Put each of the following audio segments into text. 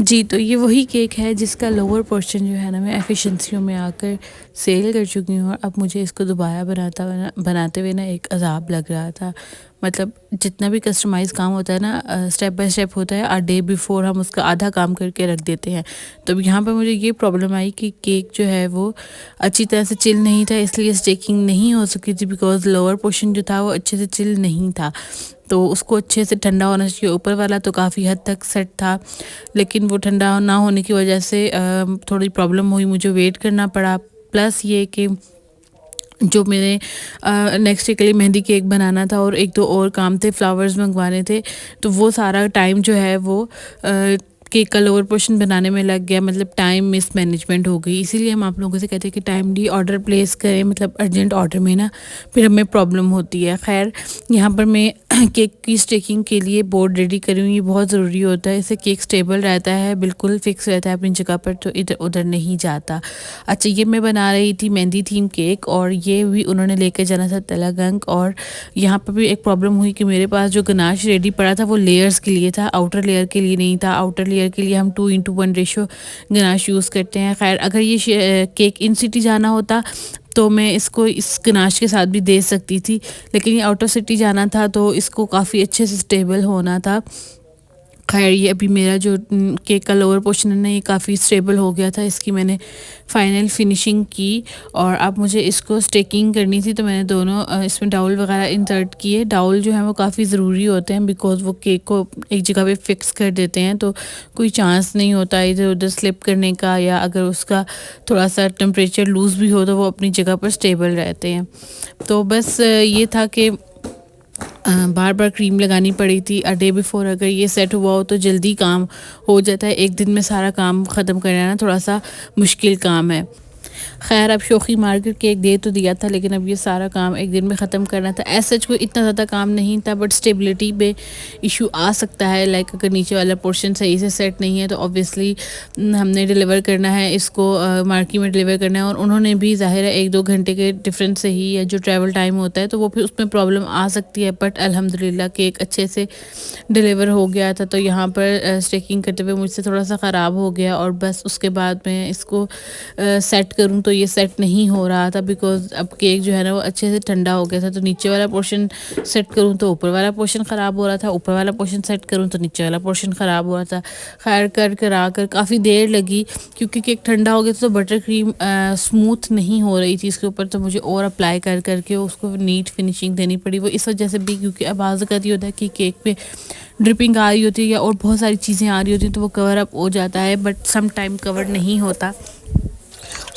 जी, तो ये वही केक है जिसका लोअर पोर्शन जो है ना मैं एफ़िशिएंसियों में आकर सेल कर चुकी हूँ और अब मुझे इसको दोबारा बनाते हुए ना एक अज़ाब लग रहा था। मतलब जितना भी कस्टमाइज़ काम होता है ना स्टेप बाय स्टेप होता है, डे बिफ़ोर हम उसका आधा काम करके रख देते हैं। तो यहाँ पे मुझे ये प्रॉब्लम आई कि केक जो है वो अच्छी तरह से चिल नहीं था, इसलिए स्टेकिंग नहीं हो सकी थी बिकॉज़ लोअर पोर्शन जो था वो अच्छे से चिल नहीं था। तो उसको अच्छे से ठंडा होना चाहिए। ऊपर वाला तो काफ़ी हद तक सेट था, लेकिन वो ठंडा ना होने की वजह से थोड़ी प्रॉब्लम हुई, मुझे वेट करना पड़ा। प्लस ये कि जो मेरे नेक्स्ट डे के लिए मेहंदी केक बनाना था और एक दो और काम थे, फ्लावर्स मंगवाने थे, तो वो सारा टाइम जो है वो केक का लोअर पोर्शन बनाने में लग गया। मतलब टाइम मिस मैनेजमेंट हो गई। इसीलिए हम आप लोगों से कहते हैं कि टाइमली ऑर्डर प्लेस करें, मतलब अर्जेंट ऑर्डर में ना फिर हमें प्रॉब्लम होती है। खैर, यहाँ पर मैं केक की स्टेकिंग के लिए बोर्ड रेडी करी हूँ, ये बहुत ज़रूरी होता है। इससे केक स्टेबल रहता है, बिल्कुल फिक्स रहता है अपनी जगह पर, तो इधर उधर नहीं जाता। अच्छा, ये मैं बना रही थी मेहंदी थीम केक और ये भी उन्होंने लेकर जाना था तलागंग। और यहाँ पर भी एक प्रॉब्लम हुई कि मेरे पास जो गनाश रेडी पड़ा था वो लेयर्स के लिए था, आउटर लेयर के लिए नहीं था। आउटर लेयर के लिए हम 2:1 रेशो गनाश यूज़ करते हैं। खैर, अगर ये केक इन सिटी जाना होता तो मैं इसको इस गनाश के साथ भी दे सकती थी, लेकिन ये आउट ऑफ सिटी जाना था तो इसको काफ़ी अच्छे से स्टेबल होना था। खैर, ये अभी मेरा जो केक का लोअर पोर्शन है ना, ये काफ़ी स्टेबल हो गया था। इसकी मैंने फाइनल फिनिशिंग की और अब मुझे इसको स्टेकिंग करनी थी, तो मैंने दोनों इसमें डाउल वगैरह इंसर्ट किए। डाउल जो है वो काफ़ी ज़रूरी होते हैं बिकॉज़ वो केक को एक जगह पे फिक्स कर देते हैं, तो कोई चांस नहीं होता इधर उधर स्लिप करने का, या अगर उसका थोड़ा सा टेम्परेचर लूज़ भी हो तो वो अपनी जगह पर स्टेबल रहते हैं। तो बस ये था कि बार बार क्रीम लगानी पड़ी थी। डे बिफ़ोर अगर ये सेट हुआ हो तो जल्दी काम हो जाता है। एक दिन में सारा काम ख़त्म करना ना थोड़ा सा मुश्किल काम है। खैर, अब शोखी मार कर केक दे तो दिया था, लेकिन अब ये सारा काम एक दिन में ख़त्म करना था। ऐसा सच कोई इतना ज़्यादा काम नहीं था, बट स्टेबिलिटी पे इशू आ सकता है। लाइक अगर नीचे वाला पोर्शन सही से सेट नहीं है तो ऑब्वियसली हमने डिलीवर करना है इसको, मार्केट में डिलीवर करना है, और उन्होंने भी ज़ाहिर है 1-2 घंटे के डिफरेंस से ही या जो ट्रैवल टाइम होता है तो वो फिर उसमें प्रॉब्लम आ सकती है। बट अल्हम्दुलिल्लाह केक अच्छे से डिलीवर हो गया था। तो यहाँ पर स्टेकिंग करते हुए मुझसे थोड़ा सा ख़राब हो गया और बस उसके बाद मैं इसको सेट करूँ तो ये सेट नहीं हो रहा था बिकॉज़ अब केक जो है ना वो अच्छे से ठंडा हो गया था। तो नीचे वाला पोर्शन सेट करूँ तो ऊपर वाला पोर्शन ख़राब हो रहा था, ऊपर वाला पोर्शन सेट करूँ तो नीचे वाला पोर्शन ख़राब हो रहा था। खैर, कर काफ़ी देर लगी क्योंकि केक ठंडा हो गया था, तो बटर क्रीम स्मूथ नहीं हो रही थी इसके ऊपर, तो मुझे और अप्लाई कर के उसको नीट फिनिशिंग देनी पड़ी। वो इस वजह से भी क्योंकि अब आज़कत ये होता है कि केक पे ड्रिपिंग आ रही होती है या और बहुत सारी चीज़ें आ रही होती हैं, तो वो कवर अप हो जाता है, बट सम टाइम कवर नहीं होता।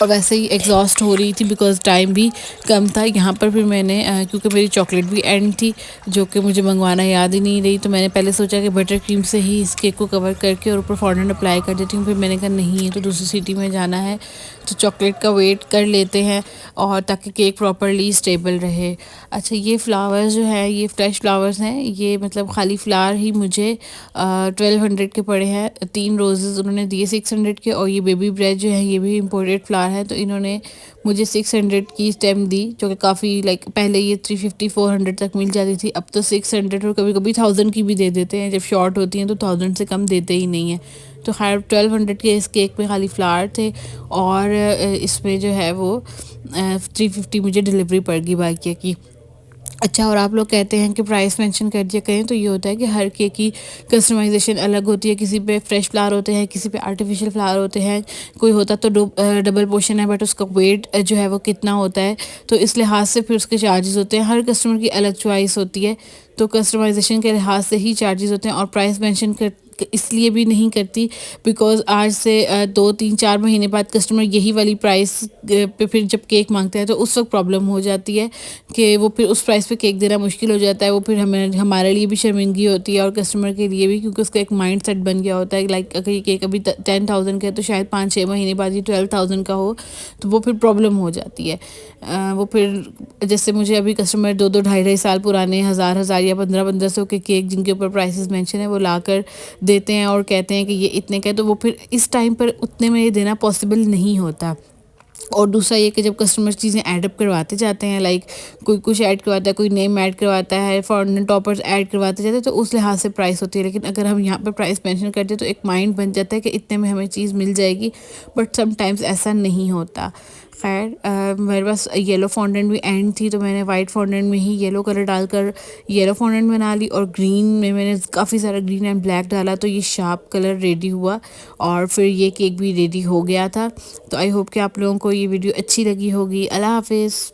और वैसे ही एग्जॉस्ट हो रही थी बिकॉज़ टाइम भी कम था। यहाँ पर फिर मैंने क्योंकि मेरी चॉकलेट भी एंड थी जो कि मुझे मंगवाना याद ही नहीं रही, तो मैंने पहले सोचा कि बटर क्रीम से ही इस केक को कवर करके और ऊपर फॉन्डेंट अप्लाई कर देती हूँ। फिर मैंने कहा नहीं, है तो दूसरी सिटी में जाना है तो चॉकलेट का वेट कर लेते हैं और ताकि केक प्रॉपरली स्टेबल रहे। अच्छा, ये फ्लावर्स जो है ये फ्रेश फ्लावर्स हैं। ये मतलब खाली फ्लावर ही मुझे 1200 के पड़े हैं। 3 रोजेज़ उन्होंने दिए 600 के, और ये बेबी ब्रेड जो है ये भी इम्पोर्टेड फ्लावर है, तो इन्होंने मुझे 600 की स्टेम दी, जो कि काफ़ी लाइक पहले ये 350-400 तक मिल जाती थी, अब तो 600 और कभी कभी 1000 की भी दे देते हैं। जब शॉर्ट होती हैं तो 1000 से कम देते ही नहीं है। तो खैर 1200 के इस केक में खाली फ्लावर थे और इसमें जो है वो 350 मुझे डिलीवरी पड़ गई बाकी की। अच्छा, और आप लोग कहते हैं कि प्राइस मेंशन कर दिया करें, तो ये होता है कि हर केक की कस्टमाइजेशन अलग होती है। किसी पे फ्रेश फ्लावर होते हैं, किसी पे आर्टिफिशियल फ्लावर होते हैं, कोई होता तो डबल पोर्शन है बट उसका वेट जो है वो कितना होता है, तो इस लिहाज से फिर उसके चार्जेस होते हैं। हर कस्टमर की अलग चॉइस होती है, तो कस्टमाइजेशन के लिहाज से ही चार्जेस होते हैं। और प्राइस मेंशन कर इसलिए भी नहीं करती बिकॉज़ आज से 2-3-4 महीने बाद कस्टमर यही वाली प्राइस पे फिर जब केक मांगते हैं तो उस वक्त प्रॉब्लम हो जाती है कि वो फिर उस प्राइस पे केक देना मुश्किल हो जाता है। वो फिर हमें हमारे लिए भी शर्मिंदगी होती है और कस्टमर के लिए भी, क्योंकि उसका एक माइंड सेट बन गया होता है। लाइक अगर ये केक अभी 10,000 का है तो शायद 5-6 महीने बाद ये 12,000 का हो, तो वो फिर प्रॉब्लम हो जाती है। वो फिर जैसे मुझे अभी कस्टमर 2-2 ढाई-ढाई साल पुराने 1000-1000 या 1500 के केक जिनके ऊपर प्राइसेस मेंशन है वो लाकर देते हैं और कहते हैं कि ये इतने का है, तो वो फिर इस टाइम पर उतने में ये देना पॉसिबल नहीं होता। और दूसरा ये कि जब कस्टमर चीज़ें ऐड अप करवाते जाते हैं, लाइक कोई कुछ ऐड करवाता है, कोई नेम ऐड करवाता है, फॉरेन टॉपर्स ऐड करवाते जाते हैं, तो उस लिहाज से प्राइस होती है। लेकिन अगर हम यहाँ पर प्राइस मेंशन करते हैं तो एक माइंड बन जाता है कि इतने में हमें चीज़ मिल जाएगी, बट समटाइम्स ऐसा नहीं होता। खैर मेरे पास येलो फॉन्डेंट भी एंड थी, तो मैंने वाइट फॉन्डेंट में ही येलो कलर डालकर येलो फॉन्डेंट बना ली, और ग्रीन में मैंने काफ़ी सारा ग्रीन एंड ब्लैक डाला, तो ये शार्प कलर रेडी हुआ और फिर ये केक भी रेडी हो गया था। तो आई होप कि आप लोगों को ये वीडियो अच्छी लगी होगी। अल्लाह हाफिज़।